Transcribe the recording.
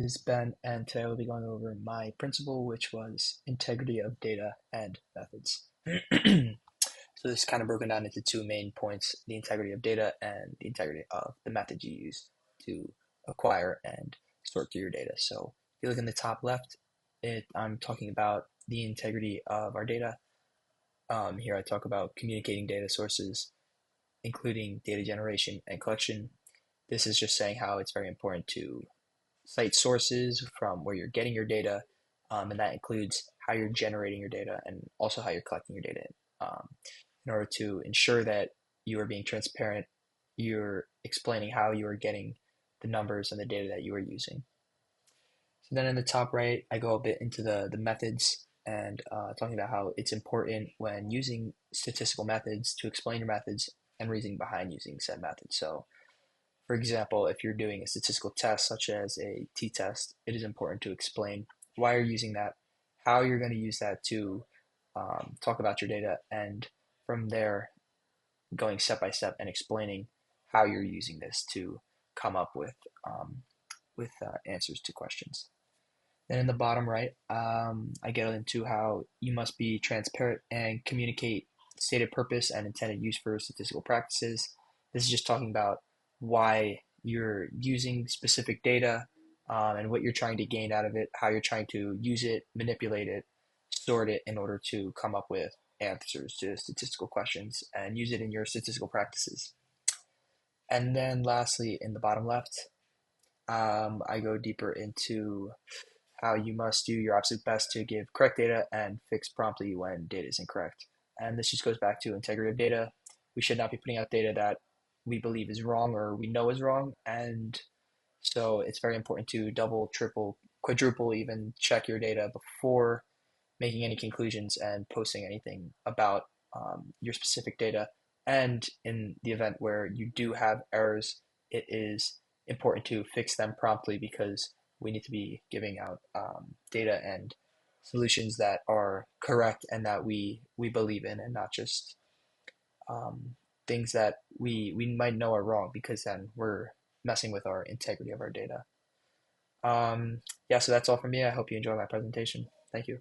This is Ben, and today we'll be going over my principle, which was integrity of data and methods. So this is kind of broken down into two main points: the integrity of data and the integrity of the method you use to acquire and sort through your data. So if you look in the top left, I'm talking about the integrity of our data. Here I talk about communicating data sources, including data generation and collection. This is just saying how it's very important to cite sources from where you're getting your data, and that includes how you're generating your data and also how you're collecting your data. In order to ensure that you are being transparent, you're explaining how you are getting the numbers and the data that you are using. So then in the top right, I go a bit into the methods and talking about how it's important when using statistical methods to explain your methods and reasoning behind using said methods. So for example, if you're doing a statistical test such as a t-test, it is important to explain why you're using that, how you're going to use that to talk about your data, and from there, going step by step and explaining how you're using this to come up with answers to questions. Then in the bottom right, I get into how you must be transparent and communicate stated purpose and intended use for statistical practices. This is just talking about why you're using specific data, and what you're trying to gain out of it, how you're trying to use it, manipulate it, sort it in order to come up with answers to statistical questions and use it in your statistical practices. And then lastly, in the bottom left, I go deeper into how you must do your absolute best to give correct data and fix promptly when data is incorrect. And this just goes back to integrity of data. We should not be putting out data that we believe is wrong or we know is wrong. And so it's very important to double, triple, quadruple even check your data before making any conclusions and posting anything about your specific data. And in the event where you do have errors, it is important to fix them promptly because we need to be giving out data and solutions that are correct and that we believe in, and not just um, things that we might know are wrong, because then we're messing with our integrity of our data. Yeah, so that's all from me. I hope you enjoy my presentation. Thank you.